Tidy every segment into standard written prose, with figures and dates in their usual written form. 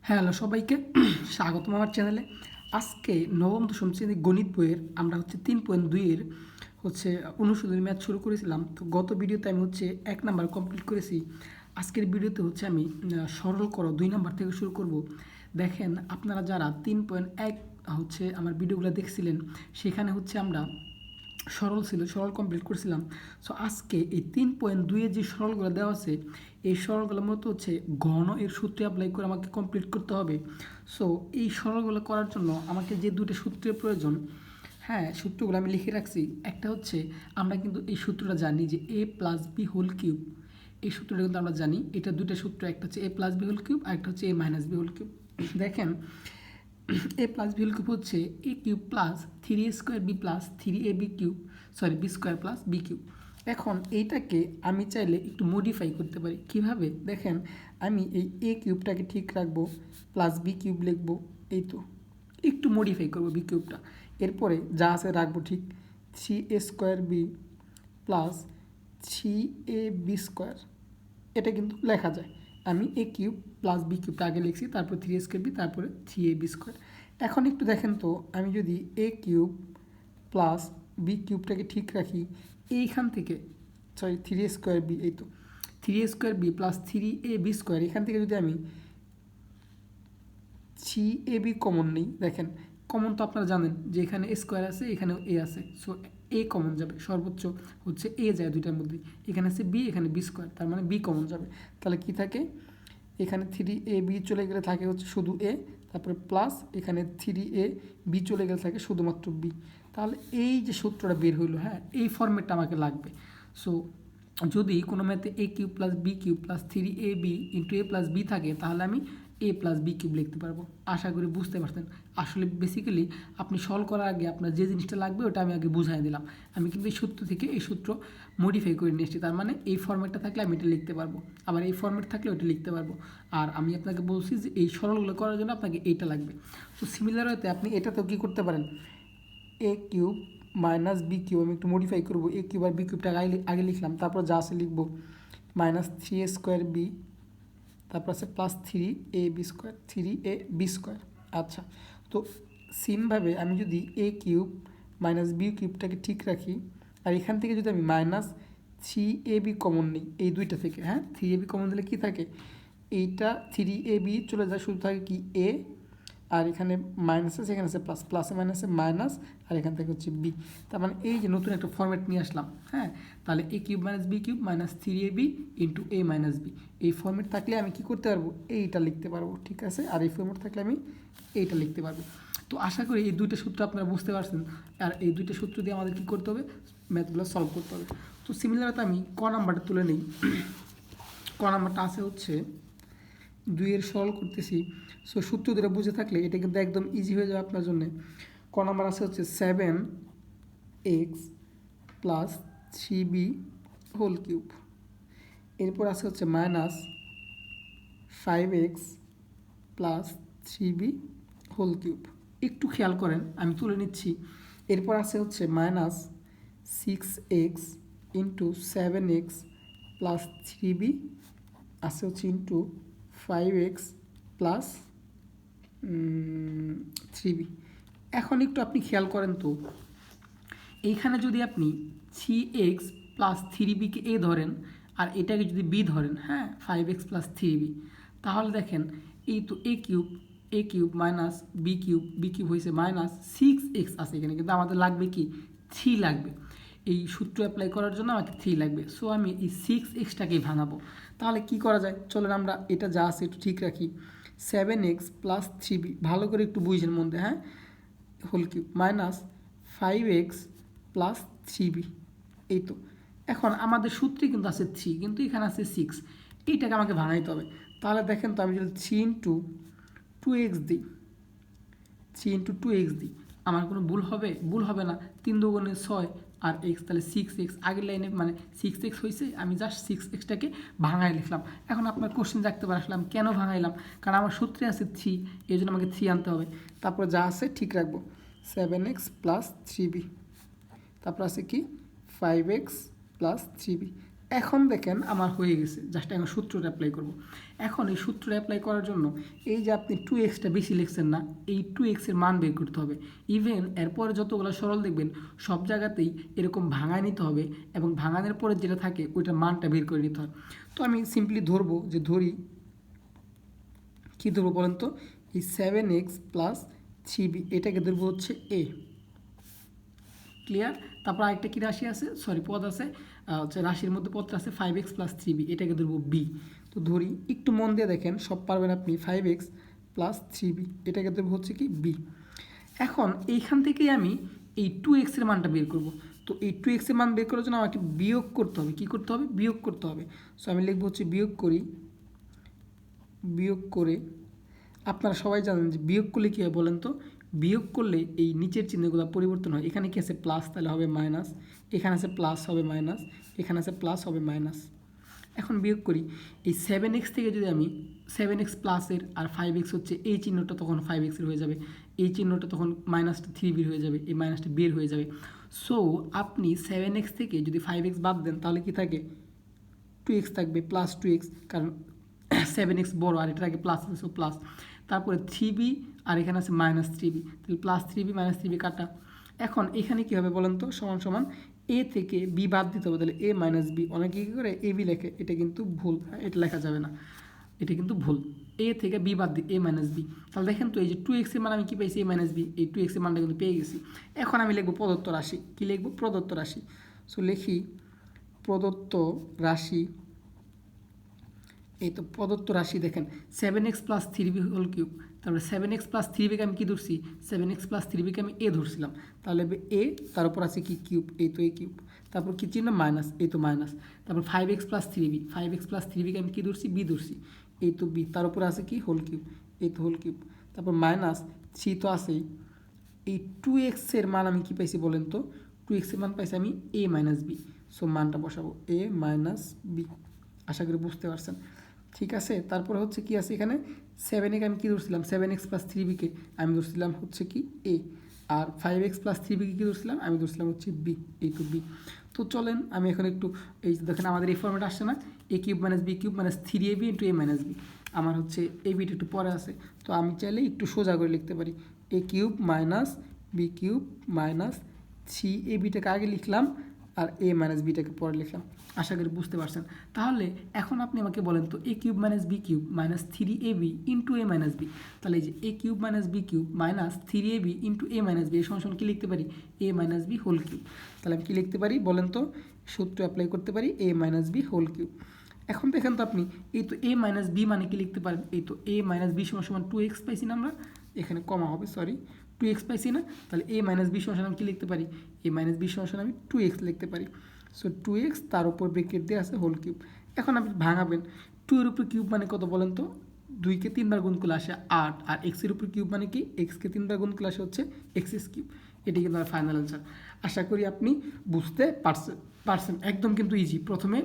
Hello সবাইকে স্বাগতম আমার চ্যানেলে। আজকে নবম দশম শ্রেণীর গণিত বইয়ের আমরা 3.2 অনুশীলনী ম্যাথ শুরু করেছিলাম। তো গত ভিডিওতে আমি 1 নাম্বার কমপ্লিট করেছি। আজকের ভিডিওতে আমি সরল করো 2 নাম্বার থেকে শুরু করব। দেখেন আপনারা যারা 3.1 আমার ভিডিওগুলো দেখছিলেন, সেখানে আমরা সরল কমপ্লিট করছিলাম। সো আজকে এই 3.2 যে সরলগুলো দেওয়া আছে, এই সরলগুলো মূলত ঘন এর সূত্রে অ্যাপ্লাই করে আমাকে কমপ্লিট করতে হবে। সো এই সরলগুলো করার জন্য আমাকে যে দুটো সূত্রের প্রয়োজন, হ্যাঁ সূত্রগুলো আমি লিখে রাখছি। একটা আমরা কিন্তু এই সূত্রটা জানি যে a plus b whole cube, এই সূত্রটা কিন্তু আমরা জানি। এটা দুটো সূত্র, একটা হচ্ছে a plus b whole cube আর একটা হচ্ছে a minus b whole cube. দেখেন a plus b whole cube হচ্ছে a cube plus 3a square b plus 3ab cube b square plus b cube. এখন এইটাকে আমি চাইলে একটু মডিফাই করতে পারি। কিভাবে? দেখেন আমি এই a কিউবটাকে ঠিক রাখবো, প্লাস বি কিউব লিখবো, এই তো একটু মডিফাই করবো বি কিউবটা। এরপরে যা আছে রাখবো ঠিক, 3a square b plus 3ab square, এটা কিন্তু লেখা যায়। আমি এ কিউব প্লাস বি কিউবটা আগে লিখছি, তারপর 3a স্কোয়ার বি, তারপরে 3ab স্কোয়ার। এখন একটু দেখেন তো, আমি যদি এ কিউব প্লাস বি কিউবটাকে ঠিক রাখি, এইখান থেকে 3a স্কোয়ার বি, এই তো 3a square b plus 3ab square, এখান থেকে যদি আমি 3ab কমন নেই, দেখেন কমন তো আপনারা জানেন যে এখানে স্কোয়ার আছে, এখানেও এ আছে। সো এ কমন যাবে, সর্বোচ্চ এ যায় দুইটার মধ্যে। এখানে আছে বি, এখানে বি স্কোয়ার, তার মানে বি কমন যাবে। তাহলে কি থাকে, এখানে 3ab চলে গেলে থাকে শুধু এ, তারপরে প্লাস এখানে 3ab চলে গেলে থাকে শুধুমাত্র বি। তাহলে এই যে সূত্রটা বের হইলো, হ্যাঁ এই ফর্মেটটা আমাকে লাগবে। সো যদি কোনো ম্যাথে a cube plus b cube plus 3ab into a plus b থাকে, তাহলে আমি a প্লাস বি কিউব লিখতে পারবো। আশা করি বুঝতে পারছেন। আসলে বেসিক্যালি আপনি সলভ করার আগে আপনার যে জিনিসটা লাগবে ওটা আমি আগে বুঝাই দিলাম। আমি কিন্তু এই সূত্র থেকে এই সূত্র মডিফাই করে নিয়ে এসেছি। তার মানে এই ফর্মেটটা থাকলে আমি এটা লিখতে পারবো, আবার এই ফর্মেট থাকলে ওটা লিখতে পারবো। আর আমি আপনাকে বলছি যে এই সরলগুলো করার জন্য আপনাকে এইটা লাগবে। তো সিমিলার হতে আপনি এটাতেও কী করতে পারেন, এ কিউব মাইনাস বি কিউব, আমি একটু মডিফাই করবো, এ কিউব আর বি কিউবটা আগে লিখলাম, তারপর যা আছে লিখবো মাইনাস 3a স্কোয়ার বি, তারপর আছে plus 3ab square 3ab square. আচ্ছা, তো সেমভাবে আমি যদি এ কিউব মাইনাস বি কিউবটাকে ঠিক রাখি, আর এখান থেকে যদি আমি মাইনাস 3ab কমন নিই এই দুইটা থেকে, হ্যাঁ 3ab কমন দিলে কী থাকে, এইটা 3ab চলে যায়, শুধু থাকে কি এ, আর এখানে মাইনাস আছে, এখানে আছে প্লাস, প্লাসে মাইনাসে মাইনাস, আর এখান থেকে বি। তার মানে এই যে নতুন একটা ফর্মেট নিয়ে আসলাম, হ্যাঁ তাহলে a cube minus b cube minus 3ab into a minus b, এই ফর্মেট থাকলে আমি কি করতে পারবো, এইটা লিখতে পারবো, ঠিক আছে। আর এই ফর্মেট থাকলে আমি এইটা লিখতে পারবো। তো আশা করি এই দুইটা সূত্র আপনারা বুঝতে পারছেন। আর এই দুইটা সূত্র দিয়ে আমাদের কী করতে হবে, ম্যাথগুলো সলভ করতে হবে। তো সিমিলারটা আমি ক নাম্বারটা তুলে নিই। ক নাম্বারটা আছে 2 সরল করতেছি। সো সূত্র দুটো বুঝে থাকলে এটা কিন্তু একদম ইজি হয়ে যাবে আপনার জন্য। ক নাম্বার আছে 7x plus 3b whole cube, এরপর আছে minus 5x plus 3b whole cube. একটু খেয়াল করেন, আমি তুলে নিচ্ছি। এরপর আছে minus 6x into 7x plus 3b আছে ইন্টু 5x প্লাস 3b। এখন একটু আপনি খেয়াল করেন তো, এইখানে যদি আপনি 3x প্লাস 3bকে এ ধরেন আর এটাকে যদি বি ধরেন, হ্যাঁ 5x প্লাস 3b, তাহলে দেখেন এই তো a cube minus b cube হয়েছে মাইনাস 6x আছে এখানে, কিন্তু আমাদের লাগবে কি 3 লাগবে। এই সূত্র অ্যাপ্লাই করার জন্য আমাকে 3 লাগবে। সো আমি এই 6xটাকেই ভাঙাবো। তাহলে কি করা যায়, চলেন আমরা এটা যা আছে একটু ঠিক রাখি। 7x প্লাস 3b, ভালো করে একটু বুঝেন মধ্যে, হ্যাঁ whole cube minus 5x plus 3b, এই তো। এখন আমাদের সূত্রে কিন্তু আছে 3, কিন্তু এখানে আছে 6, এইটাকে আমাকে ভাঙাইতে হবে। তাহলে দেখেন তো, আমি যদি 3 ইন্টু 2x দিই, 3 ইন্টু 2x দিই, আমার কোনো ভুল হবে? ভুল হবে না। 3 দুগুণে 6 আর x, তাহলে 6x, আগের লাইনে মানে 6x হয়েছে, আমি জাস্ট 6xটাকে ভাঙাই লিখলাম। এখন আপনার কোশ্চেন রাখতে পারে আসলাম কেন ভাঙাইলাম, কারণ আমার সূত্রে আছে 3, এই জন্য আমাকে 3 আনতে হবে। তারপর যা আছে ঠিক রাখবো, 7x প্লাস 3b, তারপর আছে কি 5x প্লাস 3b। এখন দেখেন আমার হয়ে গেছে, জাস্ট এখন সূত্রটা অ্যাপ্লাই করব। এখন এই সূত্রটা অ্যাপ্লাই করার জন্য এই যে আপনি 2x বেশি লিখছেন না, এই 2x এর মান বের করতে হবে। ইভেন এরপরে যতগুলো সরল দেখবেন সব জায়গাতেই এরকম ভাঙায় নিতে হবে এবং ভাঙানোর পরে যেটা থাকে ওইটার মানটা বের করে নিতে হয়। তো আমি সিম্পলি ধরবো, যে ধরি কী ধরবো বলেন তো, এই 7x প্লাস 3b এটাকে ধরবো হচ্ছে এ। ক্লিয়ার? তারপর আরেকটা কী রাশি আছে, সরি পদ আছে, হচ্ছে রাশির মধ্যে পদটা আছে 5x প্লাস 3b, এটাকে ধরবো বি। তো ধরি, একটু মন দিয়ে দেখেন, সব পারবেন আপনি। 5x প্লাস 3b এটাকে ধরবো হচ্ছে কি বি। এখন এইখান থেকেই আমি এই 2x এর মানটা বের করব। তো এই 2x এর মান বের করার জন্য আমাকে বিয়োগ করতে হবে। কী করতে হবে? বিয়োগ করতে হবে। সো আমি লিখবো হচ্ছে বিয়োগ করি, বিয়োগ করে, আপনারা সবাই জানেন যে বিয়োগ করলে কী হয় বলেন তো, বিয়োগ করলে এই নিচের চিহ্নগুলো পরিবর্তন হয়। এখানে কি আছে প্লাস, তাহলে হবে মাইনাস, এখানে আছে প্লাস হবে মাইনাস, এখানে আছে প্লাস হবে মাইনাস। এখন বিয়োগ করি, এই 7x থেকে যদি আমি 7x প্লাসের আর 5x হচ্ছে এই চিহ্নটা তখন 5x এর হয়ে যাবে, এই চিহ্নটা তখন মাইনাসটা 3b হয়ে যাবে, এই মাইনাসটা বের হয়ে যাবে। সো আপনি 7x থেকে যদি 5x বাদ দেন তাহলে কি থাকে, 2x থাকবে, প্লাস 2x, কারণ 7x বড় আর এটার আগে প্লাস আছে, সো প্লাস। তারপরে 3b আর এখানে আছে মাইনাস 3b, তাহলে প্লাস 3b মাইনাস 3b কাটা। এখন এখানে কী হবে বলেন তো, সমান সমান এ থেকে বি বাদ দিতে হবে, তাহলে এ মাইনাস বি। অনেকে কী করে এ বি লেখে, এটা কিন্তু ভুল, এটা লেখা যাবে না, এটা কিন্তু ভুল। এ থেকে বি বাদ দিই, এ মাইনাস বি। তাহলে দেখেন তো এই যে 2x এর মান আমি কী পেয়েছি, এ মাইনাস বি, এই 2x এর মানটা কিন্তু পেয়ে গেছি। এখন আমি লিখবো প্রদত্ত রাশি। কী লিখবো? প্রদত্ত রাশি। সো লিখি প্রদত্ত রাশি। এই তো প্রদত্ত রাশি দেখেন 7x plus 3b whole cube, তারপরে 7x প্লাস 3bকে আমি কী ধরছি, 7x প্লাস 3bকে আমি এ ধরছিলাম, তাহলে এ, তার উপর আছে কি কিউব, এই তো এ কিউব, তারপর কী চিহ্ন মাইনাস, এই তো মাইনাস, তারপর 5x plus 3b, 5x plus 3bকে আমি কী ধরছি, বি ধরছি, এই তো বি, তার উপর আছে কি হোল কিউব, এই তো হোল কিউব, তারপর মাইনাস 3 তো আছেই। এই 2x এর মান আমি কী পাইছি বলেন তো, 2x এর মান পাইছি আমি এ মাইনাস বি। সো মানটা বসাবো এ মাইনাস বি। আশা করি বুঝতে পারছেন। ঠিক আছে, তারপরে হচ্ছে কি আছে এখানে, 7x আমি কী ধরছিলাম, 7x প্লাস 3bকে আমি ধরছিলাম হচ্ছে কি এ, আর 5x প্লাস 3bকে কী ধরছিলাম, আমি ধরছিলাম হচ্ছে বি, এই তো বি। তো চলেন আমি এখন একটু, এই দেখেন আমাদের এই ফর্মেট আসছে না, a cube minus b cube minus 3ab into a minus b. আমার হচ্ছে এ বিটা একটু পরে আছে, তো আমি চাইলে একটু সোজা করে লিখতে পারি, a cube minus b cube minus 3ab-টাকে আগে লিখলাম আর এ মাইনাস বিটাকে পরে লিখলাম। আশা করি বুঝতে পারছেন। তাহলে এখন আপনি আমাকে বলেন তো, a cube minus b cube minus 3ab into a minus b, তাহলে এই যে a cube minus b cube minus 3ab into a minus b, এই সমান কী লিখতে পারি, a minus b whole cube. তাহলে আমি কী লিখতে পারি বলেন তো, সূত্র অ্যাপ্লাই করতে পারি, a minus b whole cube. এখন দেখেন তো আপনি, এই তো এ মাইনাস বি মানে কি লিখতে পারেন, এই তো এ মাইনাস বি সমান সমান 2x পাইছি না আমরা, এখানে কমা হবে, সরি 2x পাইছি না, তাহলে এ মাইনাস বি সমান আমি কী লিখতে পারি, এ মাইনাস বি সমান আমি 2x লিখতে পারি। সো 2x তার উপর ব্রেকেট দিয়ে আছে হোল কিউব। এখন আপনি ভাঙাবেন, 2 এর উপর কিউব মানে কত বলেন তো, 2কে 3 বার গুণ করলে আসে 8, আর x এর উপর কিউব মানে কি, x-কে 3 বার গুণ করলে আসে হচ্ছে x কিউব। এটি কিন্তু আমার ফাইনাল অ্যান্সার। আশা করি আপনি বুঝতে পারছেন। একদম কিন্তু ইজি। প্রথমে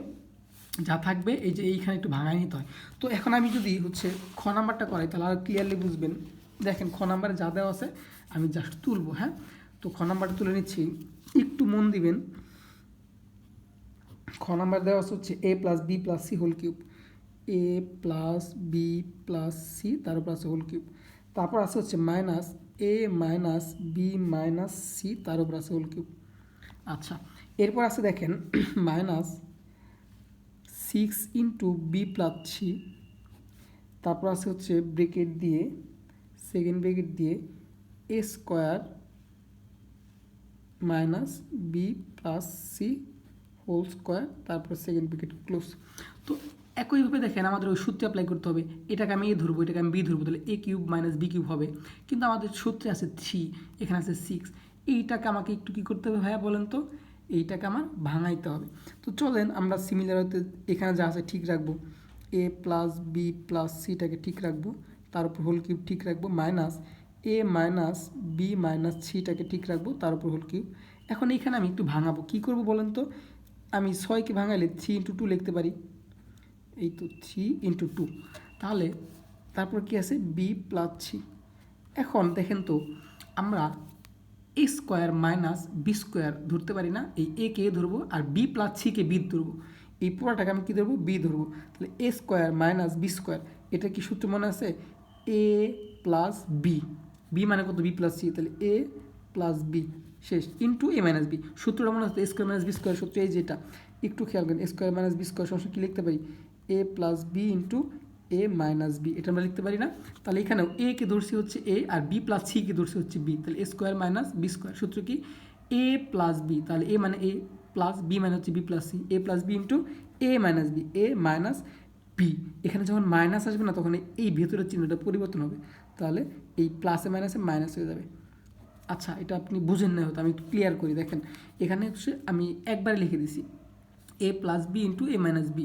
যা থাকবে এই যে এইখানে একটু ভাঙাই নিতে হয়। তো এখন আমি যদি হচ্ছে খ নাম্বারটা করাই তাহলে আর ক্লিয়ারলি বুঝবেন। দেখেন খ নাম্বারে যা দেওয়া আছে আমি জাস্ট তুলবো, হ্যাঁ। তো খ নাম্বারটা তুলে নিচ্ছি, একটু মন দিবেন। খ নাম্বার দেওয়া আছে হচ্ছে a plus b plus c whole cube, a plus b plus c তার উপর আছে হোল কিউব, তারপর আছে হচ্ছে minus a minus b minus c তার উপর আছে হোল কিউব। আচ্ছা, এরপর আছে দেখেন minus 6 into b plus c, তারপর আছে হচ্ছে ব্রেকেট দিয়ে, সেকেন্ড ব্রেকেট দিয়ে a square minus b plus c whole square, তারপর সেকেন্ড ব্রেকেট ক্লোজ। তো একইভাবে দেখেন আমাদের ওই সূত্রে অ্যাপ্লাই করতে হবে, এটাকে আমি এ ধরবো, এটাকে আমি বি ধরবো, তাহলে a cube minus b cube হবে। কিন্তু আমাদের সূত্রে আছে 3, এখানে আছে 6, এইটাকে আমাকে একটু কী করতে হবে ভাইয়া বলেন তো, এইটাকে আমার ভাঙাইতে হবে। তো চলেন আমরা সিমিলার হতে এখানে যা আছে ঠিক রাখবো, এ প্লাস বি প্লাস সিটাকে ঠিক রাখবো, তার উপর হোল কিউব ঠিক রাখবো, minus a minus b minus সিটাকে ঠিক রাখবো, তার উপর হোল কিউব। এখন এইখানে আমি একটু ভাঙাবো, কী করবো বলেন তো, আমি 6কে ভাঙাইলে 3 ইন্টু 2 লিখতে পারি, এই তো 3 ইন্টু 2, তাহলে তারপর কি আছে বি প্লাস সি। এখন দেখেন তো আমরা এ স্কোয়ার মাইনাস বি স্কোয়ার ধরতে পারি না, এই এ কে ধরবো আর বি প্লাস সিকে বি ধরবো, এই পুরোটাকে আমি কী ধরবো, বি ধরবো। তাহলে a square minus b square, এটা কি সূত্র মনে আছে, এ প্লাস বি, বি মানে কত, বি প্লাস সি, তাহলে এ প্লাস বি শেষ ইন্টু এ মাইনাস বি। সূত্রটা মনে হচ্ছে এ স্কোয়ার মাইনাস বি স্কোয়ার সূত্র, এই যেটা একটু খেয়াল করেন, এ স্কোয়ার মাইনাস বি স্কোয়ার সমস্যা কী লিখতে পারি, এ plus b into a minus B, এটা আমরা লিখতে পারি না। তাহলে এখানেও এ কে ধরছি হচ্ছে এ, আর বি প্লাস সি কে ধরছি হচ্ছে বি, তাহলে a square minus b square সূত্র কি, এ প্লাস বি, তাহলে এ মানে এ প্লাস বি মানে হচ্ছে B plus C, A plus b into a minus b, A minus B. এখানে যখন মাইনাস আসবে না তখন এই ভেতরের চিহ্নটা পরিবর্তন হবে, তাহলে এই প্লাসে মাইনাসে মাইনাস হয়ে যাবে। আচ্ছা, এটা আপনি বুঝেন না হয়তো, আমি একটু ক্লিয়ার করি। দেখেন এখানে হচ্ছে আমি একবারে লিখে দিছি এ plus b into a minus B.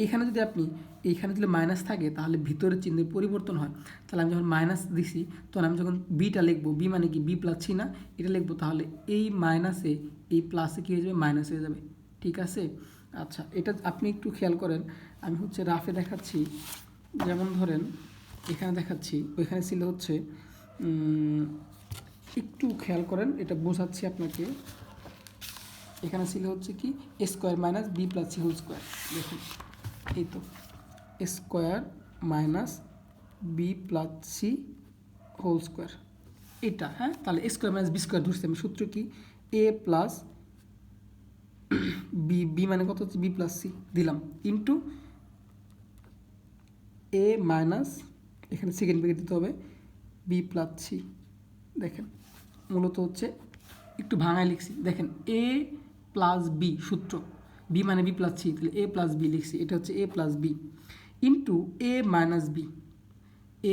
এখানে যদি আপনি এইখানে যদি মাইনাস থাকে তাহলে ভিতরের চিহ্নের পরিবর্তন হয়। তাহলে আমি যখন মাইনাস দিছি তখন আমি যখন বিটা লিখবো, বি মানে কি বি প্লাস সি না, এটা লিখবো, তাহলে এই মাইনাসে এই প্লাসে কী হয়ে যাবে, মাইনাস হয়ে যাবে। ঠিক আছে, আচ্ছা এটা আপনি একটু খেয়াল করেন, আমি হচ্ছে রাফে দেখাচ্ছি। যেমন ধরেন এখানে দেখাচ্ছি, ওইখানে ছিল হচ্ছে একটু খেয়াল করেন, এটা বোঝাচ্ছি আপনাকে। এখানে ছিল হচ্ছে কি a square minus b plus c whole square, দেখুন এই তো a square minus b plus c whole square, এটা হ্যাঁ। তাহলে a square minus b square ধরছি আমি, সূত্র কি এ প্লাস বি, বি মানে কত হচ্ছে বি প্লাস সি দিলাম, ইন্টু এ মাইনাস, এখানে সেকেন্ড ব্র্যাকেট দিতে হবে, বি প্লাস সি। দেখেন মূলত হচ্ছে একটু ভাঙায় লিখছি, দেখেন এ প্লাস বি সূত্র, বি মানে বি প্লাস সি, তাহলে এ প্লাস বি লিখছি, এটা হচ্ছে a plus b into a minus b,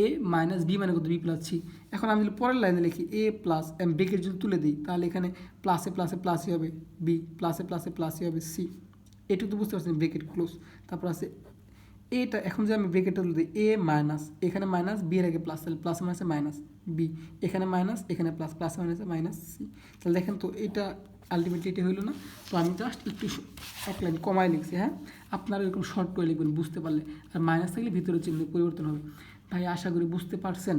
A minus B মানে কত বি প্লাস সি। এখন আমি যদি পরের লাইনে লিখি এ প্লাস, আমি ব্রেকেট যদি তুলে দিই তাহলে এখানে প্লাসে প্লাসে প্লাসই হবে বি, প্লাসে প্লাসে প্লাসই হবে সি, এটুকু তো বুঝতে পারছেন, ব্রেকেট ক্লোজ। তারপর আছে এটা, এখন যে আমি ব্রেকেটটা তুলে দিই এ মাইনাস, এখানে মাইনাস বি এর আগে প্লাস, তাহলে প্লাস মাইনাসে মাইনাস বি, এখানে মাইনাস এখানে প্লাস, প্লাস মাইনাসে মাইনাস সি। তাহলে দেখেন তো এটা আলটিমেটলি এটা হইলো না। তো আমি জাস্ট একটু এক লাইন কমায় লিখছি, হ্যাঁ আপনারা এরকম শর্ট করে লিখবেন বুঝতে পারলে, আর মাইনাস থাকলে ভিতরে চিহ্ন পরিবর্তন হবে। ভাই আশা করি বুঝতে পারছেন।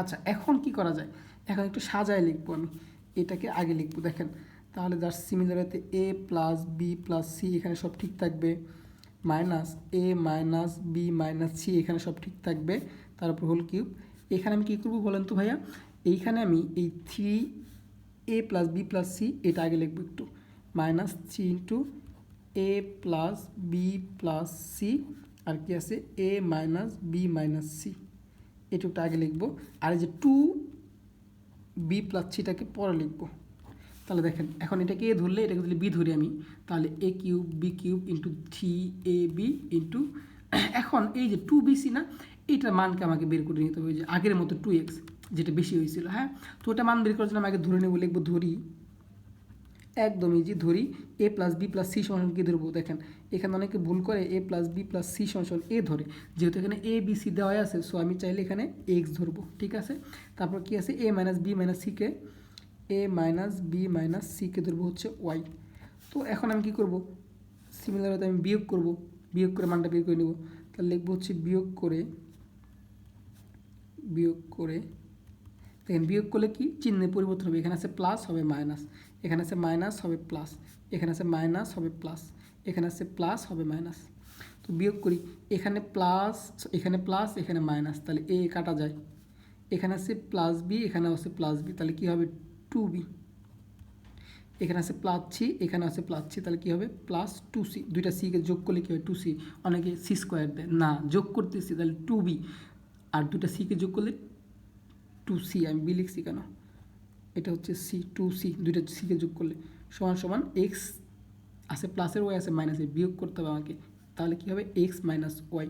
আচ্ছা এখন কি করা যায়, এখন একটু সাজায় লিখবো, আমি এটাকে আগে লিখবো। দেখেন তাহলে জাস্ট সিমিলারিতে এ প্লাস বি প্লাস সি এখানে সব ঠিক থাকবে, minus a minus b minus C এখানে সব ঠিক থাকবে, তারপর হোল কিউব। এখানে আমি কী করবো বলেন তো ভাইয়া, এইখানে আমি এই থ্রি এ প্লাস বি প্লাস সি এটা আগে লিখবো একটু, minus three into a plus b plus C, আর কি আছে এ মাইনাস বি মাইনাস সি, এটুকটা আগে লিখবো। আর এই যে টু বি প্লাস সিটাকে পরে লিখবো। তাহলে দেখেন এখন এটাকে এ ধরলে, এটাকে যদি বি ধরি আমি, তাহলে a cube b cube into three a b into, এখন এই যে টু বি সি না, এইটার মানকে আমাকে বের করে নিতে হবে, যে আগের মতো টু এক্স যেটা বেশি হয়েছিল, হ্যাঁ। তো ওটা মান বের করার জন্য আমাকে ধরে নেবো, লিখবো ধরি, একদম ইজি, ধরি এ প্লাস বি প্লাস সি সমান কী ধরবো, দেখেন এখানে অনেকে ভুল করে এ প্লাস বি প্লাস সি সমান এ ধরে, যেহেতু এখানে এ বি সি দেওয়া আছে, সো আমি চাইলে এখানে এক্স ধরবো, ঠিক আছে। তারপর কি আছে এ মাইনাস বি মাইনাস সিকে, এ মাইনাস বি মাইনাস সিকে ধরবো হচ্ছে ওয়াই। তো এখন আমি কী করবো, সিমিলারভাবে আমি বিয়োগ করব, বিয়োগ করে মানটা বের করে নেব। তাহলে লিখবো হচ্ছে বিয়োগ করে দেখেন বিয়োগ করলে কি চিহ্নের পরিবর্তন হবে, এখানে আছে প্লাস হবে মাইনাস, এখানে আছে মাইনাস হবে প্লাস, এখানে আছে মাইনাস হবে প্লাস, এখানে আছে প্লাস হবে মাইনাস। তো বিয়োগ করি, এখানে প্লাস এখানে প্লাস এখানে মাইনাস, তাহলে এ কাটা যায়, এখানে আছে প্লাস বি এখানে আছে প্লাস বি, তাহলে কী হবে টু বি, এখানে আছে প্লাস সি এখানে আছে প্লাস সি, তাহলে কী হবে প্লাস টু সি, দুইটা সিকে যোগ করলে কী হবে টু সি, অনেকে সি স্কোয়ার দেয় না, যোগ করতেছি তাহলে টু বি, আর দুইটা সিকে যোগ করলে টু সি, আমি বি লিখছি কেন, এটা হচ্ছে সি, টু সি দুইটা সিকে যোগ করলে সমান সমান এক্স আছে প্লাসের ওয়াই আছে মাইনাসের, বিয়োগ করতে হবে আমাকে, তাহলে কী হবে এক্স মাইনাস ওয়াই।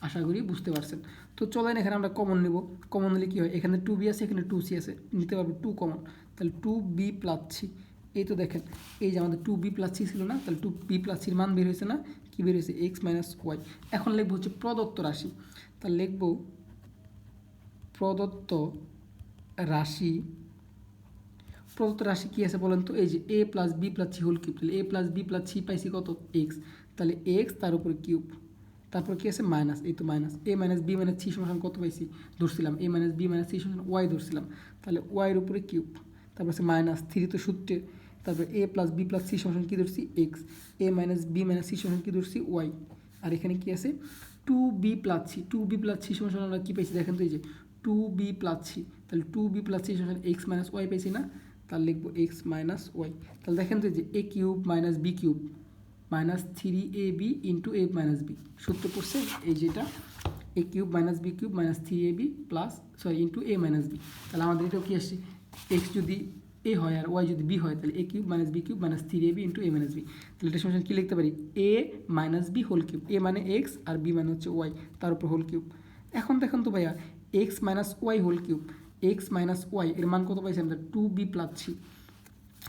আশা করি বুঝতে পারছেন। তো চলেন এখানে আমরা কমন নেব, কমন নিলে কী হয়, এখানে টু বি আছে এখানে টু সি আছে, নিতে পারবো টু কমন, তাহলে টু বি প্লাস সি। এই তো দেখেন এই যে আমাদের টু বি প্লাস সি ছিল না, তাহলে টু বি প্লাস সির মান বের হয়েছে না, কী বের হয়েছে এক্স মাইনাস ওয়াই। এখন লিখবো হচ্ছে প্রদত্ত রাশি, তাহলে লিখবো প্রদত্ত রাশি, প্রদত্ত রাশি কী আছে বলেন তো, এই যে a plus b plus c whole cube, তাহলে a plus b plus c পাইছি কত এক্স, তাহলে এক্স তার উপরে কিউব, তারপর কী আছে মাইনাস, এই তো minus a minus b minus c সমান কত পাইছি ধরছিলাম, এ মাইনাস বি মাইনাস সি সমান ওয়াই ধরছিলাম, তাহলে ওয়াইয়ের উপরে কিউব, তারপর আছে মাইনাস থ্রি তো সূত্রে, তারপরে a plus b plus c সমান কী ধরছি x, a minus b minus c সমান কী ধরছি ওয়াই, আর এখানে কী আছে two b plus c, two b plus c সমান আমরা কী পাইছি দেখেন তো এই যে টু বি প্লাস সি, তাহলে টু বি প্লাস সি সমান এক্স মাইনাস ওয়াই পাইছি না, তাহলে লিখবো এক্স মাইনাস ওয়াই। তাহলে দেখেন তো যে a cube minus b cube minus three a b into a minus b সূত্র পড়ছে এই যেটা a cube minus b cube minus three a b plus sorry into a minus b. তাহলে আমাদের এটাও কি আসছে এক্স যদি এ হয় আর ওয়াই যদি বি হয় তাহলে a cube minus b cube minus three a b into a minus b. তাহলে এটা সমান কী লিখতে পারি a minus b whole cube, a মানে এক্স আর বি মানে হচ্ছে ওয়াই তার উপর হোল কিউব। এখন দেখুন তো ভাইয়া x minus y whole cube, x minus y এর মান কত পাইছি আমরা টু বি প্লাস সি,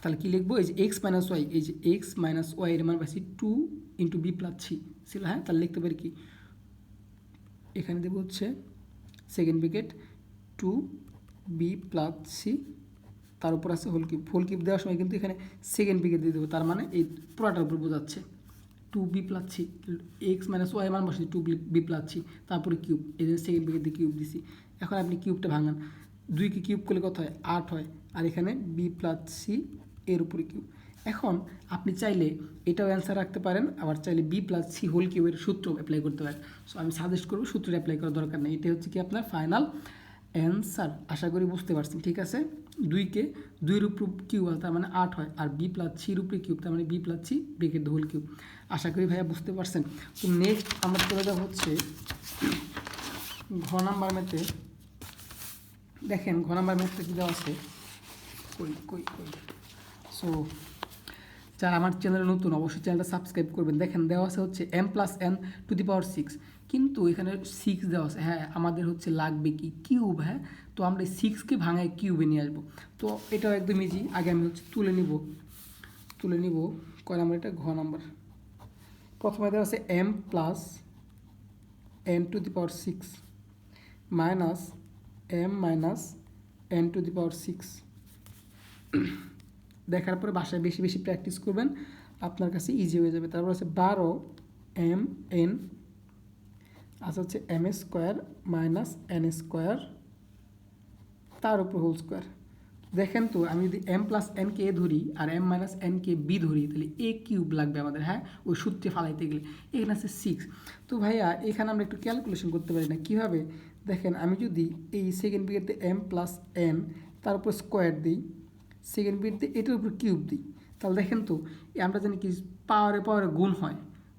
তাহলে কী লিখবো এই যে এক্স মাইনাস ওয়াই, এই যে এক্স মাইনাস ওয়াই এর মান পাইছি two into b plus c ছিল, হ্যাঁ তাহলে লিখতে পারি কি এখানে দেবো হচ্ছে second bracket two b plus c তার উপর আছে হোল কিউব, হোল কিউব দেওয়ার সময় কিন্তু এখানে সেকেন্ড ব্র্যাকেট দিয়ে দেবো, তার মানে এই পুরাটার উপর বোঝাচ্ছে two b plus c, x minus y মান বসে টু বি প্লাস সি তারপরে কিউব, এই জন্য সেকেন্ড ব্র্যাকেট দিয়ে কিউব দিছি। এখন আপনি কিউবটা ভাঙান, দুইকে কিউব করলে কত হয় 8 হয়, আর এখানে বি প্লাস সি এর উপরে কিউব। এখন আপনি চাইলে এটাও অ্যান্সার রাখতে পারেন, আবার চাইলে বি প্লাস সি হোল কিউবের সূত্র অ্যাপ্লাই করতে পারেন। সো আমি সাজেস্ট করবো সূত্রটা অ্যাপ্লাই করার দরকার নেই, এটা হচ্ছে কি আপনার ফাইনাল অ্যান্সার। আশা করি বুঝতে পারছেন, ঠিক আছে। দুইকে দুইয়ের উপর কিউব তার মানে 8 হয়, আর বি প্লাস সির উপরে কিউব তার মানে b plus c bracket whole cube. আশা করি ভাইয়া বুঝতে পারছেন। তো নেক্সট আমরা চলে যাবো হচ্ছে ঘ নাম্বার ম্যাথে। দেখেন ঘ নাম্বার ম্যাথটা কী দেওয়া আছে, কই কই কই সো যারা আমার চ্যানেলে নতুন অবশ্যই চ্যানেলটা সাবস্ক্রাইব করবেন। দেখেন দেওয়া আছে হচ্ছে m plus n to the power 6, কিন্তু এখানে 6 দেওয়া আছে, হ্যাঁ আমাদের হচ্ছে লাগবে কি কিউব, হ্যাঁ তো আমরা 6কে ভাঙায় কিউবে নিয়ে আসবো। তো এটাও একদম ইজি, আগে আমি হচ্ছে তুলে নিব কয় নাম্বার এটা ঘ নাম্বার। প্রথমে দেওয়া আছে m plus n to the power 6 minus m minus n to the power 6। দেখার পরে বাসায় বেশি বেশি প্র্যাকটিস করবেন, আপনার কাছে ইজি হয়ে যাবে। তারপর আছে 12 এম এন আচ্ছা হচ্ছে m square minus n square তার উপর হোল স্কোয়ার। দেখেন তো আমি যদি এম প্লাস এন কে এ ধরি আর এম মাইনাস এন কে বি ধরি তাহলে এ কিউব লাগবে আমাদের, হ্যাঁ ওই সূত্রে ফালাইতে গেলে। এখানে আছে 6। তো ভাইয়া এখানে আমরা একটু ক্যালকুলেশন করতে পারি না কীভাবে, দেখেন আমি যদি এই সেকেন্ড ব্র্যাকেটে এম প্লাস এন তার উপর স্কোয়ার দিই, সেকেন্ড ব্র্যাকেটে এটার উপর কিউব দিই, তাহলে দেখেন তো আমরা জানি কি পাওয়ারে গুণ হয়।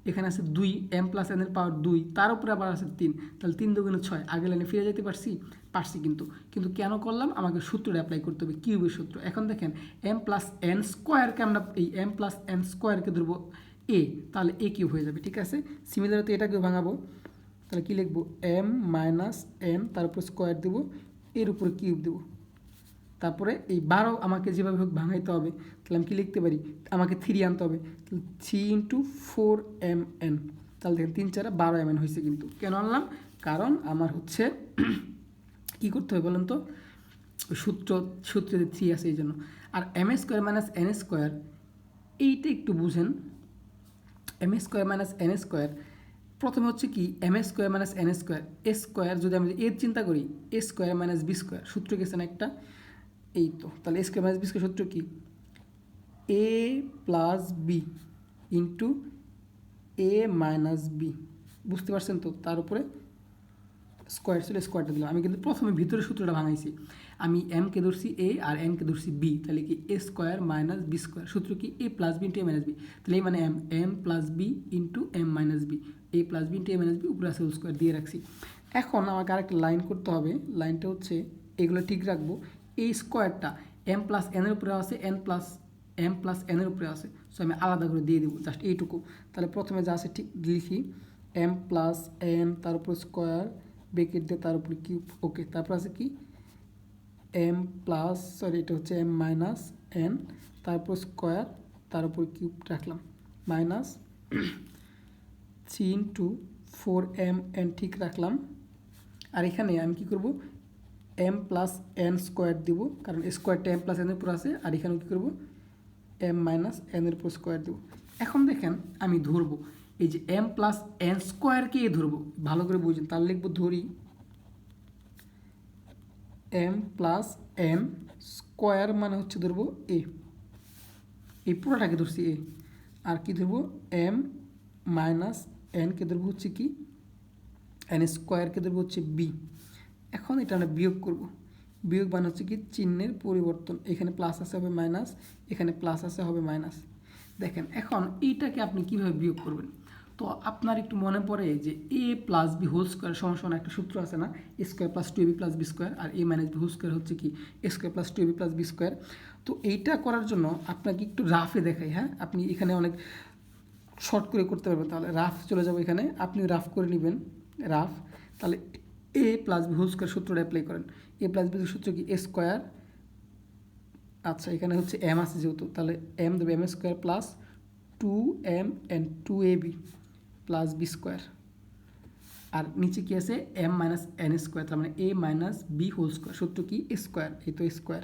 এখানে আছে 2 এম প্লাস এনের পাওয়ার 2 তার উপরে আবার আছে 3, তাহলে 3 দুগুণে 6। আগে লাইনে ফিরে যেতে পারছি কিন্তু কেন করলাম, আমাকে সূত্রটা অ্যাপ্লাই করতে হবে কিউবের সূত্র। এখন দেখেন এম প্লাস এন স্কোয়ারকে আমরা এই এম প্লাস এন স্কোয়ারকে ধরবো এ, তাহলে এ কিউব হয়ে যাবে, ঠিক আছে। সিমিলারলি এটাকেও ভাঙাবো, তাহলে কী লিখবো এম মাইনাস এন তার উপর স্কোয়ার দেবো, এর উপরে কিউব দেবো, তারপরে এই 12 আমাকে যেভাবে হোক ভাঙাইতে হবে। তাহলে আমি কী লিখতে পারি, আমাকে 3 আনতে হবে, তাহলে 3 ইন্টু 4 এম এন, তাহলে দেখেন 3 4 12 এম এন হয়েছে। কিন্তু কেন আনলাম, কারণ আমার হচ্ছে কী করতে হবে বলেন তো, সূত্রে 3 আছে এই জন্য। আর m square minus n square এইটা একটু বুঝেন, m square minus n square প্রথমে হচ্ছে কি m square minus n square, a square যদি আমি এর চিন্তা করি a square minus b square সূত্র গেছে না একটা, এই তো। তাহলে a square minus b square সূত্র কি a plus b into a minus b, বুঝতে পারছেন তো। তার উপরে স্কোয়ার ছিল, স্কোয়ারটা দিলাম। আমি কিন্তু প্রথমে ভিতরে সূত্রটা ভাঙাইছি, আমি এমকে ধরছি এ আর এনকে ধরছি বি, তাহলে কি a square minus b square সূত্র কি a plus b into a minus b, তাহলে এই মানে m plus b into m minus b, a plus b into a minus b, উপরে আছে হোল স্কোয়ার দিয়ে রাখছি। এখন আমাকে আরেকটা লাইন করতে হবে, লাইনটা হচ্ছে এগুলো ঠিক রাখবো, এই স্কোয়ারটা এম প্লাস এনের উপরে আছে, এম প্লাস এনের উপরে আছে, সো আমি আলাদা করে দিয়ে দেবো জাস্ট এইটুকু। তাহলে প্রথমে যা আছে ঠিক লিখি এম প্লাস এন তার উপর স্কোয়ার ব্রেকেট দিয়ে তার উপরে কিউব, ওকে। তারপর আছে কি এম প্লাস এটা হচ্ছে এম মাইনাস এন তারপর স্কোয়ার তার উপর কিউব রাখলাম মাইনাস 3 ইন্টু 4 এম এন ঠিক রাখলাম। আর এখানে আমি কি করব এম প্লাস এন স্কোয়ার দিব, কারণ স্কোয়ারটা এম প্লাস এনের উপর আছে, আর এখানে কী করবো এম মাইনাস এনের উপর স্কোয়ার দেবো। এখন দেখেন আমি ধরবো এই যে এম প্লাস এন স্কোয়ারকে ধরবো, ভালো করে বুঝুন। তাহলে লিখবো ধরি এম প্লাস এন স্কোয়ার মানে হচ্ছে ধরবো এ, এই পুরোটাকে ধরছি এ, আর কি ধরবো এম মাইনাস এনকে ধরবো হচ্ছে কি এন স্কোয়ারকে ধরবো হচ্ছে বি। এখন এটা আমরা বিয়োগ করব, বিয়োগ মানে হচ্ছে কি চিহ্নের পরিবর্তন, এখানে প্লাস আছে হবে মাইনাস, এখানে প্লাস আছে হবে মাইনাস। দেখেন এখন এইটাকে আপনি কিভাবে বিয়োগ করবেন, তো আপনার একটু মনে পড়ে যে a plus b whole square সমান একটা সূত্র আছে না, a square plus two b plus b square, আর a minus b whole square হচ্ছে কি a square plus two b plus b square. তো এইটা করার জন্য আপনাকে একটু রাফে দেখাই, হ্যাঁ আপনি এখানে অনেক শর্ট করে করতে পারবেন, তাহলে রাফ চলে যাবো এখানে, আপনি রাফ করে নেবেন রাফ। তাহলে a plus b whole square সূত্রটা অ্যাপ্লাই করেন, এ প্লাস বি সূত্র কি এ স্কোয়ার, আচ্ছা এখানে হচ্ছে এম আছে যেহেতু, তাহলে এম দেবে m square plus two m n two a b plus b square, আর নিচে কি আছে এম মাইনাস এন স্কোয়ার, তার মানে a minus b whole square, সূত্র কি স্কোয়ার, এই তো square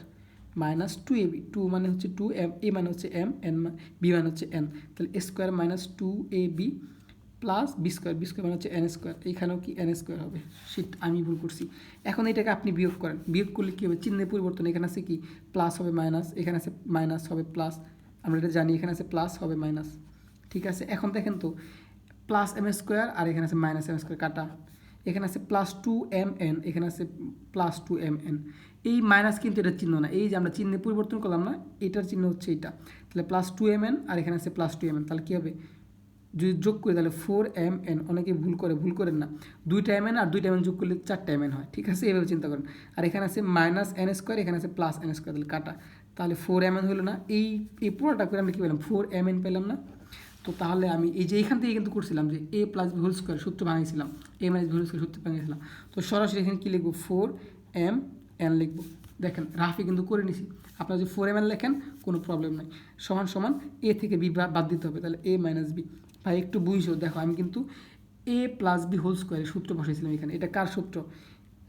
minus two a b, two মানে হচ্ছে টু এম, এ মানে হচ্ছে এম, এন বি মানে হচ্ছে এন, তাহলে square minus two a b plus b square, b square মানে হচ্ছে এন স্কোয়ার, এইখানেও কি এন স্কোয়ার হবে, শিট আমি ভুল করছি। এখন এটাকে আপনি বিয়োগ করেন, বিয়োগ করলে কী হবে চিহ্নের পরিবর্তন, এখানে আছে কি প্লাস হবে মাইনাস, এখানে আছে মাইনাস হবে প্লাস, আমরা এটা জানি এখানে আছে প্লাস হবে মাইনাস, ঠিক আছে। এখন দেখেন তো প্লাস এম স্কোয়ার আর এখানে আছে মাইনাস এম স্কোয়ার কাটা, এখানে আছে প্লাস টু এম এন, এখানে আছে প্লাস টু এম এন, এই মাইনাস কিন্তু এটার চিহ্ন না, এই যে আমরা চিহ্নে পরিবর্তন করলাম না, এটার চিহ্ন হচ্ছে এটা, তাহলে প্লাস টু এম এন আর এখানে আছে প্লাস টু এম এন, তাহলে কী হবে যদি যোগ করি তাহলে ফোর এম এন, অনেকে ভুল করেন না, দুইটা এম এন আর দুইটা এম এন যোগ করলে চারটা এম এন হয়, ঠিক আছে এইভাবে চিন্তা করেন। আর এখানে আছে মাইনাস এন স্কোয়ার, এখানে আছে প্লাস এন স্কোয়ার, তাহলে কাটা, তাহলে ফোর এম এন হলো না, এই পুরোটা করে আমরা কী পেলাম ফোর এম এন পেলাম না। তো তাহলে আমি এই যে এইখান থেকে কিন্তু করছিলাম যে a plus b whole square সূত্র বানিয়েছিলাম, এ মাইনাস বি হোল স্কোয়ার সূত্র বানিয়েছিলাম, তো সরাসরি এখানে কী লিখবো ফোর এম এন লিখবো। দেখেন রাফি কিন্তু করে নিছি, আপনারা যদি ফোর এম এন লেখেন কোনো প্রবলেম নাই, সমান সমান এ থেকে বি বাদ দিতে হবে, তাহলে এ মাইনাস বি। ভাই একটু বুঝো, দেখো আমি কিন্তু এ প্লাস বি হোল স্কোয়ারের সূত্র বসাইছিলাম এখানে, এটা কার সূত্র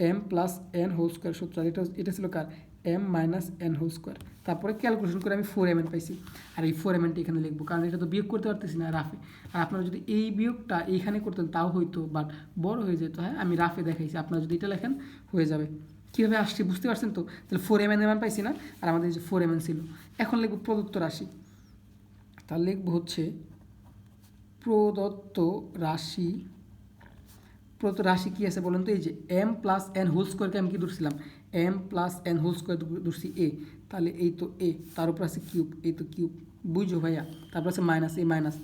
m plus n whole square সূত্র, আর এটা ছিল কার m minus n whole square, তারপরে ক্যালকুলেশন করে আমি ফোর এম এন পাইছি, আর এই ফোর এম এনটা এখানে লিখবো, কারণ এটা তো বিয়োগ করতে পারতেছি না রাফে, আর আপনারা যদি এই বিয়োগটা এইখানে করতেন তাও হইতো, বাট বড় হয়ে যেত, হ্যাঁ আমি রাফে দেখাইছি, আপনারা যদি এটা লেখেন হয়ে যাবে। কীভাবে আসছে বুঝতে পারছেন তো, তাহলে ফোর এম এন মান পাইছি না, আর আমাদের যে ফোর এম এন ছিল, এখন লিখবো প্রদত্ত রাশি, তাহলে লিখবো হচ্ছে প্রদত্ত রাশি, প্রদত্ত রাশি কী আছে বলুন তো, এই যে এম প্লাস এন হোল স্কোয়ারকে আমি কী ধরছিলাম m plus n whole square ধরছি এ, তাহলে এই তো এ, তার উপর আছে কিউব, এই তো কিউব, বুঝো ভাইয়া, তারপর আছে minus a minus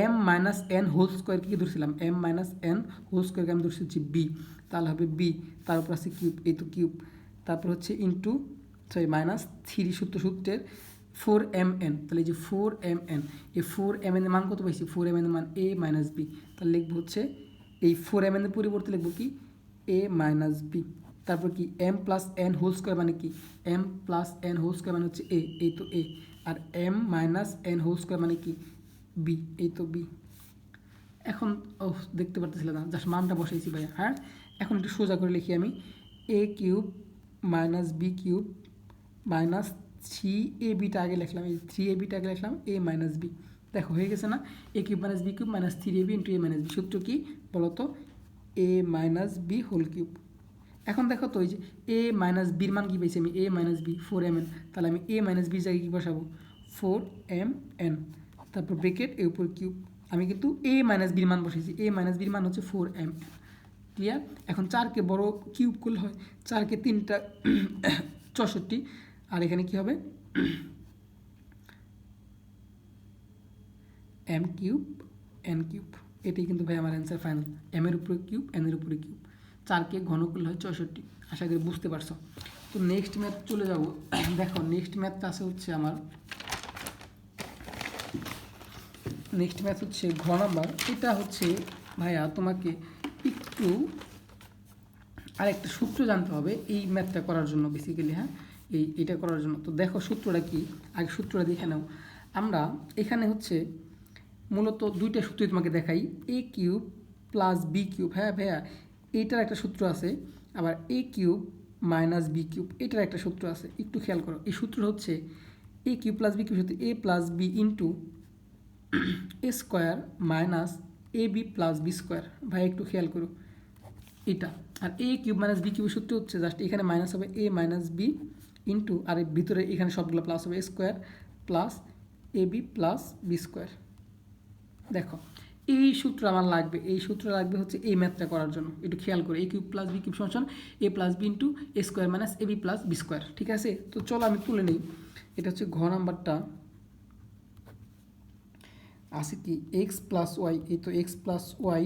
m minus n whole স্কোয়ারকে কী ধরছিলাম এম মাইনাস এন হোল স্কোয়ারকে আমি ধরছি হচ্ছে বি, তাহলে হবে বি, তার উপর আছে কিউব, এই তো কিউব, তারপর হচ্ছে ইন্টু সরি মাইনাস থ্রি সূত্রের ফোর এম এন, তাহলে এই যে ফোর এম এন, এই ফোর এম এনের মান কত পাইছি ফোর এম এনের মান এ মাইনাস বি, তাহলে লিখবো হচ্ছে এই ফোর এম এনের পরিবর্তে লিখবো কি এ মাইনাস বি, তারপর কি m plus n whole square মানে কি m plus n whole square মানে হচ্ছে এ, এই তো এ, আর m minus n whole square মানে কি বি, এই তো বি। এখন ও দেখতে পারতেছিল না, জাস্ট মানটা বসাইছি ভাইয়া, হ্যাঁ এখন একটু সোজা করে লিখি আমি a cube minus b cube minus three a বিটা আগে লিখলাম, এই থ্রি এ বিটা আগে লিখলাম এ মাইনাস বি, দেখো হয়ে গেছে না, a cube minus b cube minus three a b into a minus b, সূত্র কি বলতো a minus b whole cube. এখন দেখো তো এই যে এ মাইনাস বির মান কী পেয়েছি আমি a minus b four m n, তাহলে আমি এ মাইনাস বির জায়গায় কী বসাবো ফোর এম এন, তারপর ব্রেকেট এর উপর কিউব, আমি কিন্তু এ মাইনাস বির মান বসেছি, এ মাইনাস বির মান হচ্ছে ফোর এম এন, ক্লিয়ার। এখন চারকে বড় কিউব করলে হয়, চারকে তিনটা 64, আর এখানে কি হবে এম কিউব এন কিউব, এটাই কিন্তু ভাই আমার অ্যান্সার ফাইনাল, এম এর উপরে কিউব এন এর উপরে কিউব, চারকে ঘন করলে হয় 64, আশা করি বুঝতে পারছো। তো নেক্সট ম্যাথ চলে যাব, দেখো নেক্সট ম্যাথটা আছে হচ্ছে আমার, নেক্সট ম্যাথ হচ্ছে ঘ নাম্বার, এটা হচ্ছে ভাইয়া তোমাকে একটু আরেকটা সূত্র জানতে হবে এই ম্যাথটা করার জন্য বেসিক্যালি, হ্যাঁ এটা করার জন্য। তো দেখো সূত্রটা কি, আগে সূত্রটা দেখে নাও। আমরা এখানে হচ্ছে মূলত দুইটা সূত্রই তোমাকে দেখাই, এ কিউব প্লাস বি কিউব, হ্যাঁ ভাইয়া এইটার একটা সূত্র আছে, আবার এ কিউব মাইনাস বি কিউব এটার একটা সূত্র আছে, একটু খেয়াল করো। এই সূত্র হচ্ছে এ কিউব প্লাস বি কিউব হচ্ছে a plus b into a square minus a b plus b square, ভাই একটু খেয়াল করো এটা। আর এ কিউব মাইনাস বি কিউবের সূত্র হচ্ছে জাস্ট এখানে মাইনাস হবে এ মাইনাস বি ইন্টু, আর ভিতরে এখানে সবগুলো প্লাস হবে এ স্কোয়ার প্লাস এ এ বি প্লাস বি স্কোয়ার। দেখো এই সূত্র আমার লাগবে, এই সূত্র লাগবে হচ্ছে এই ম্যাথটা করার জন্য। একটু খেয়াল করে এ কিউব প্লাস বি কিউব সমান এ plus b into a square minus a b plus b square. ঠিক আছে, তো চলো আমি তুলে নিই। এটা হচ্ছে ঘ নাম্বারটা আছে কি এক্স প্লাস ওয়াই, এই তো এক্স প্লাস ওয়াই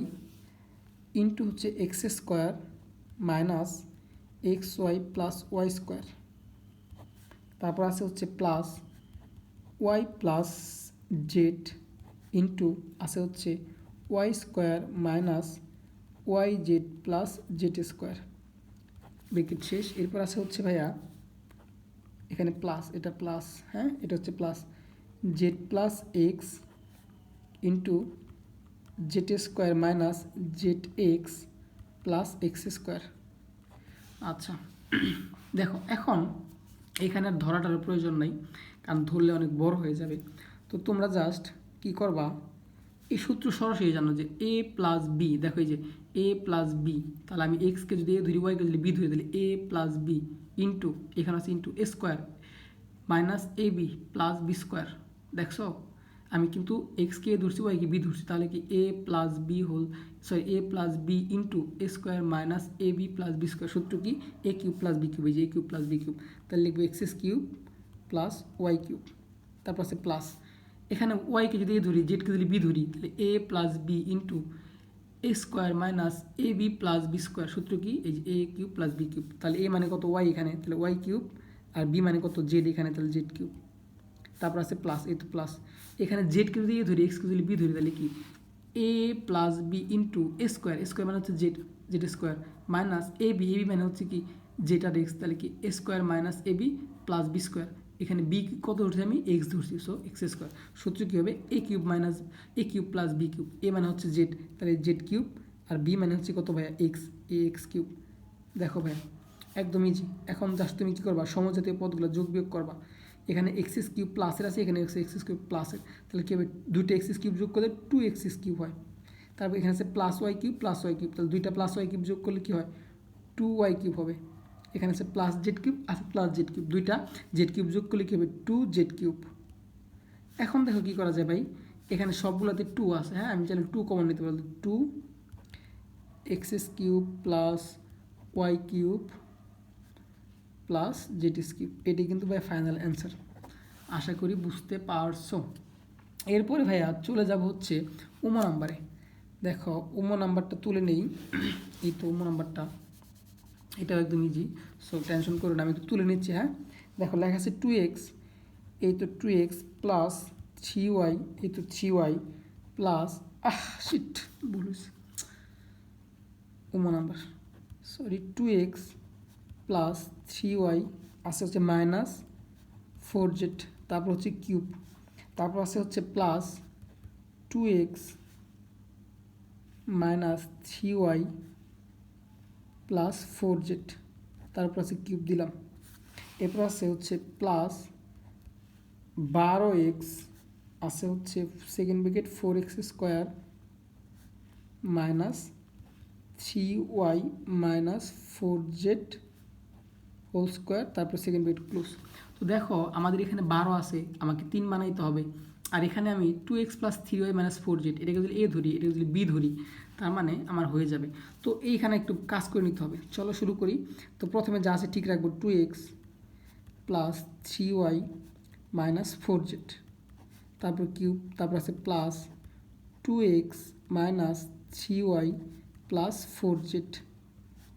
ইন্টু হচ্ছে x square minus x y plus y square. তারপর আছে হচ্ছে plus y plus z into আছে হচ্ছে y square minus y z plus z square. Bracket শেষ। এরপর আছে হচ্ছে ভাইয়া এখানে প্লাস, এটা প্লাস, হ্যাঁ এটা হচ্ছে plus Z plus x into Z square minus Z x plus x square. আচ্ছা দেখো এখন এখানে আর ধরাটার প্রয়োজন নাই, কারণ ধরলে অনেক বড় হয়ে যাবে। তো তোমরা জাস্ট কি করবা, এই সূত্র সরাসরি জানো যে এ প্লাস বি, দেখো এই যে এ প্লাস বি, তাহলে আমি এক্সকে যদি এ ধরি ওয়াইকে যদি বি ধরে দিলে এ প্লাস বি ইন্টু এখানে আছে into a square minus a b plus b square. দেখছো আমি কিন্তু এক্সকে এ ধরছি ওয়াইকে বি ধরছি, তাহলে কি a plus b whole sorry a plus b into a square minus a b plus b square. সূত্র কি a cube plus b cube, এই যে a cube plus b cube, তাহলে লিখবো x cube plus y cube. তারপর আছে plus এখানে ওয়াইকে যদি এ ধরি জেডকে যদি বি ধরি তাহলে a plus b into a square minus a b plus b square. সূত্র কি এই যে a cube plus b cube, তাহলে এ মানে কত ওয়াই এখানে, তাহলে ওয়াই কিউব, আর বি মানে কত জেড এখানে, তাহলে জেড কিউব। তারপর আছে প্লাস, এই তো প্লাস এখানে জেডকে যদি এ ধরি এক্সকে যদি বি ধরি তাহলে কি a plus b into a square, square মানে হচ্ছে Z, Z square minus a B মানে হচ্ছে কি জেড আর এক্স, তাহলে কি a square minus a b plus b square. এখানে বি কত ধরছি আমি এক্স ধরছি, সো এক্স স্কোয়ার। সূত্র কী হবে এ cube minus A cube plus b cube, a মানে হচ্ছে জেড তাহলে জেড কিউব, আর বি মানে হচ্ছে কত ভাইয়া এক্স, এ এক্স কিউব। দেখো ভাইয়া একদম ইজি। এখন জাস্ট তুমি কী করবা, সমজাতীয় পদগুলো যোগ বিয়োগ করবা। এখানে এক্সিস কিউব প্লাসের আছে, এখানে এক্সিস কিউব প্লাসের, তাহলে কী হবে দুইটা এক্সিস কিউব যোগ করলে টু এক্সিস কিউব হয়। তারপর এখানে আছে প্লাস ওয়াই কিউব, তাহলে দুইটা প্লাস ওয়াই কিউব যোগ করলে কী হয় টু ওয়াই কিউব হবে। এখানে আছে প্লাস জেড কিউব, আছে প্লাস জেড কিউব, দুইটা জেড কিউব যোগ করলে কী হবে টু জেড কিউব। এখন দেখো কী করা যায় ভাই, এখানে সবগুলোতে টু আছে, হ্যাঁ আমি চাইলে টু কমন নিতে পারবো, two x's cube plus y cube plus z cube. এটি কিন্তু ভাই ফাইনাল অ্যান্সার, আশা করি বুঝতে পারছো। এরপরে ভাইয়া চলে যাব হচ্ছে উমো নাম্বারে। দেখো উমো নাম্বারটা তুলে নেই, এই তো উমো নাম্বারটা, এটাও একদম ইজি, সো টেনশন করো না, আমি তো তুলে নিচ্ছি। হ্যাঁ দেখো লেখা আছে টু এক্স, এই তো two x plus three y, এই তো থ্রি ওয়াই প্লাস শিট বলিস উমো number sorry two x plus three y আসে হচ্ছে মাইনাস ফোর জেড, তারপর হচ্ছে কিউব, তারপর আসে হচ্ছে plus two x minus three y plus four z, তারপর আছে কিউব দিলাম। এরপর আছে হচ্ছে প্লাস 12x আছে হচ্ছে second bracket 4x square minus 3y minus 4z whole square, তারপর সেকেন্ড ব্র্যাকেট ক্লোজ। তো দেখো আমাদের এখানে 12 আছে, আমাকে 3 বানাইতে হবে, আর এখানে আমি 2x plus 3y minus 4z এটাকে যদি এ ধরি এটাকে যদি বি ধরি তার মানে আমার হয়ে যাবে। তো এইখানে একটু কাজ করে নিতে হবে, চলো শুরু করি। তো প্রথমে যা আছে ঠিক রাখবো, 2x plus 3y minus 4z, তারপর কিউব, তারপর আছে plus 2x minus 3y plus 4z,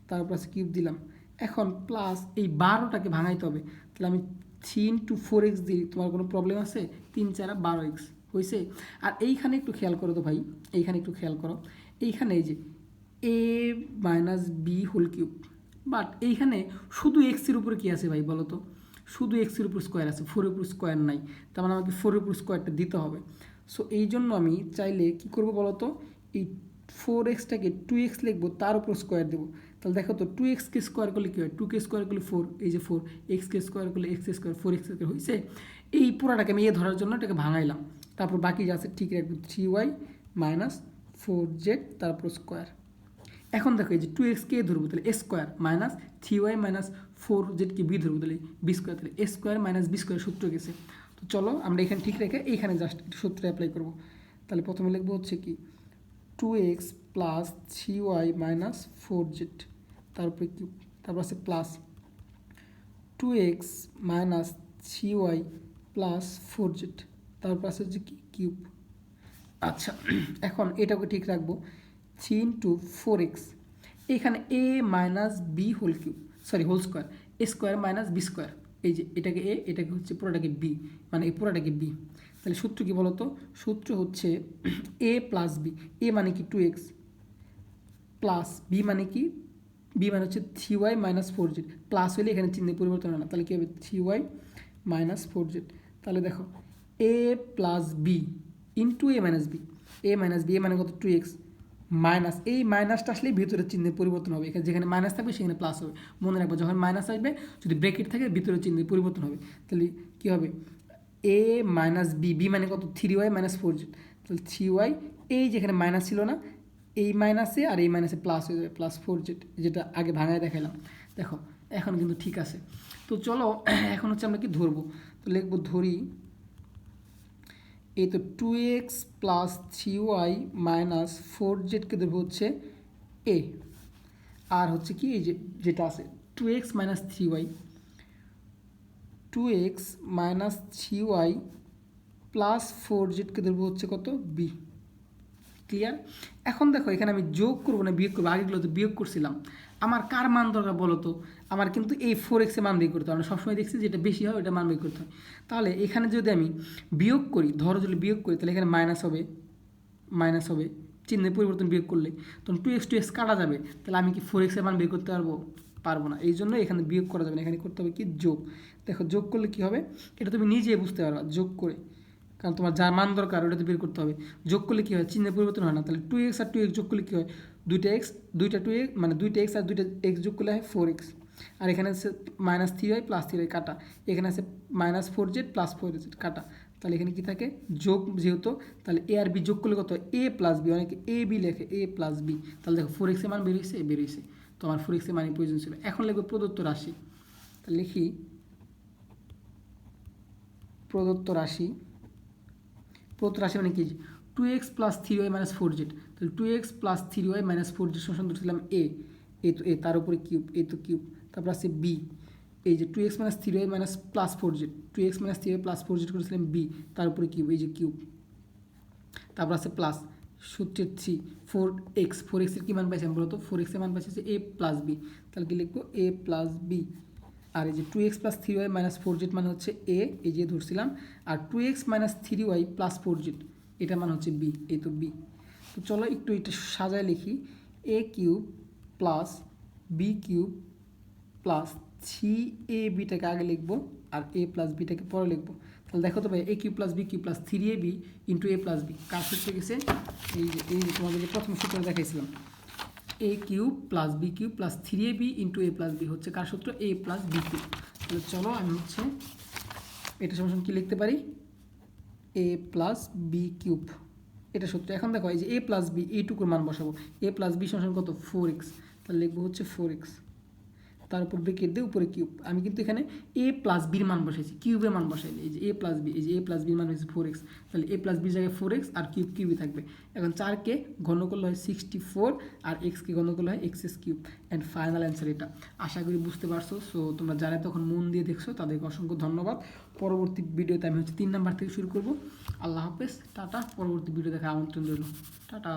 তারপর আছে কিউব দিলাম। এখন প্লাস এই 12টাকে ভাঙাইতে হবে, তাহলে আমি 3 ইন্টু 4x দিই, তোমার কোনো প্রবলেম আছে? 3 4 12x হয়েছে। আর এইখানে একটু খেয়াল করো তো ভাই, এইখানে একটু খেয়াল করো, এইখানে এই যে a minus b whole cube, but এইখানে শুধু এক্সের উপরে কী আছে ভাই বলো তো, শুধু এক্সের উপর স্কোয়ার আছে, 4 উপর স্কোয়ার নাই, তার মানে আমাকে 4 উপর স্কোয়ারটা দিতে হবে। সো এই জন্য আমি চাইলে কি করব বলো তো, এই 4xটাকে 2x লিখবো, তার উপর স্কোয়ার দেবো। তাহলে দেখো তো 2xকে স্কোয়ার করলে কী হয়, 2কে স্কোয়ার করলে 4, এই যে 4, এক্সকে স্কোয়ার করলে এক্স স্কোয়ার, 4x স্কোয়ার হয়েছে। এই পুরাটাকে আমি এ ধরার জন্য এটাকে ভাঙাইলাম, তারপর বাকি যা আছে ঠিক রাখবো, 3y মাইনাস 4z তারপর স্কোয়ার। এখন দেখো এই যে 2xকে এ ধরবো, তাহলে a square minus 3y minus 4z কে বি ধরবো, তাহলে বি স্কোয়ার, তাহলে a square minus b square সূত্র গেছে। তো তো চলো আমরা এখানে ঠিক রেখে এইখানে জাস্ট একটু সূত্র অ্যাপ্লাই করব। তাহলে প্রথমে লিখবো হচ্ছে কি 2x plus 3y minus 4z, তারপরে কি, তারপর আছে plus 2x minus 3y plus 4z, তারপর আছে হচ্ছে কি কিউব। আচ্ছা এখন এটাকে ঠিক রাখবো 3 ইন্টু 4x, এখানে a minus b whole cube, sorry whole square, a square minus b square, এই যে এটাকে এ, এটাকে হচ্ছে পুরোটাকে বি, মানে এই পুরোটাকে বি। তাহলে সূত্র কি বলতো, সূত্র হচ্ছে এ প্লাস বি, এ মানে কি 2x প্লাস বি মানে কি, বি মানে হচ্ছে 3y মাইনাস 4z, প্লাস হলে এখানে চিহ্নের পরিবর্তন হয় না, তাহলে কী হবে 3y মাইনাস 4z। তাহলে দেখো এ plus b into a minus b, A minus b, এ মানে কত 2x মাইনাস, এই মাইনাসটা আসলে ভিতরের চিহ্নের পরিবর্তন হবে, এখানে যেখানে মাইনাস থাকবে সেখানে প্লাস হবে। মনে রাখবো যখন মাইনাস আসবে যদি ব্রেকেট থাকে ভিতরের চিহ্নের পরিবর্তন হবে। তাহলে কী হবে এ মাইনাস বি, বি মানে কত 3y মাইনাস 4z, তাহলে 3y, এই যেখানে মাইনাস ছিল না এই মাইনাসে আর এই মাইনাসে প্লাস হয়ে যাবে প্লাস 4z, যেটা আগে ভাঙায় দেখালাম। দেখো এখন কিন্তু ঠিক আছে। তো চলো এখন হচ্ছে আমরা কি ধরবো, তো লিখবো ধরি এই তো 2x প্লাস 3y মাইনাস 4zকে ধরবো হচ্ছে এ, আর হচ্ছে কি এই যে যেটা আছে 2x minus 3y, 2x minus 3y plus 4zকে ধরবো হচ্ছে কত বি। ক্লিয়ার? এখন দেখো এখানে আমি যোগ করবো না বিয়োগ করবো, আগেগুলো তো বিয়োগ করছিলাম। আমার কার মান দরকার বলো তো, আমার কিন্তু এই 4x এর মান বের করতে হবে। আমরা সবসময় দেখছি যেটা বেশি হয় ওটা মান বের করতে হয়। তাহলে এখানে যদি আমি বিয়োগ করি, ধরো যদি বিয়োগ করি তাহলে এখানে মাইনাস হবে, মাইনাস হবে চিহ্নের পরিবর্তন বিয়োগ করলে, তখন 2x কাটা যাবে, তাহলে আমি কি 4x এর মান বের করতে পারবো? পারবো না। এই জন্য এখানে বিয়োগ করা যাবে না, এখানে করতে হবে কি যোগ। দেখো যোগ করলে কি হবে এটা তুমি নিজেই বুঝতে পারবা যোগ করে, কারণ তোমার যার মান দরকার ওটাতে বের করতে হবে। যোগ করলে কী হয় চিহ্নের পরিবর্তন হয় না, তাহলে 2x আর 2x যোগ করলে কী হয় দুইটা x, দুইটা 2x মানে দুইটা x আর দুইটা x যোগ করলে হয় 4x, আর এখানে আছে মাইনাস 3y প্লাস 3y কাটা, এখানে আছে মাইনাস 4z প্লাস 4z কাটা, তাহলে এখানে কী থাকে যোগ যেহেতু, তাহলে এ আর বি যোগ করলে কত এ প্লাস বি, অনেকে এ বি লেখে এ প্লাস বি, তাহলে দেখো 4x এর মান বেরিয়েছে, বেরিয়েছে। তো আমার 4x এর মানের প্রয়োজন ছিল। এখন লিখবো প্রদত্ত রাশি, তাহলে লিখি প্রদত্ত রাশি, প্রদত্ত রাশি মানে কি 2x plus 3y minus 4z, তাহলে 2x plus 3y minus 4z সমান ধরছিলাম এ, এই তো এ, তার উপরে কিউব, এই তো কিউব, তারপর আছে বি, এই যে 2x minus 3y minus plus 4z, 2x minus 3y plus 4z করেছিলাম বি, তার উপরে কিউব, এই যে কিউব, তারপর আছে প্লাস সূত্রের 3 4x, 4x এর কী মান পাইছি আমি বলতো, 4x এর মান পাইছি হচ্ছে এ প্লাস বি, তাহলে কি লিখবো এ প্লাস বি। আর এই যে 2x plus 3y minus 4z মানে হচ্ছে এ, এই যে ধরছিলাম, আর 2x minus 3y plus 4z এটা মানে হচ্ছে বি, এই তো বি। তো চলো একটু এটা সাজায় লিখি, a cube plus b cube plus 3ab আগে লিখবো আর এ প্লাস বিটাকে পরে লিখবো। তাহলে দেখো তো ভাই a cube plus b cube plus 3ab into a plus b কার সূত্রে গেছে, এই যে তোমাদেরকে প্রথম সূত্র দেখাইছিলাম, a cube plus b cube plus 3ab into a plus b হচ্ছে কার সূত্র, এ প্লাস বি কিউব। তাহলে চলো আমি হচ্ছে এটা সমান কী লিখতে পারি এ প্লাস বি কিউব, এটা সূত্র। এখন দেখো এই যে এ প্লাস বি এইটুকুর মান বসাবো, এ প্লাস বি সমান কত 4x, তাহলে লিখবো হচ্ছে 4x, তার উপর ব্রেকেট দিয়ে উপরে কিউব। আমি কিন্তু এখানে এ প্লাস বির মান বসাইছি, কিউবের মান বসাইনি, এই যে এ প্লাস বি, এই যে এ প্লাস বির মান হয়েছে 4x, তাহলে এ প্লাস বির জায়গায় 4x আর কিউব কিউবই থাকবে। এখন 4কে ঘন করলে হয় 64 আর এক্সকে ঘন করলে হয় x cube, and final answer এটা। আশা করি বুঝতে পারছো। সো তোমরা যারা তখন মন দিয়ে দেখছো তাদেরকে অসংখ্য ধন্যবাদ। পরবর্তী ভিডিওতে আমি হচ্ছে 3 নাম্বার থেকে শুরু করব। আল্লাহ হাফেজ, টাটা। পরবর্তী ভিডিও দেখার আমন্ত্রণ রইল, টাটা।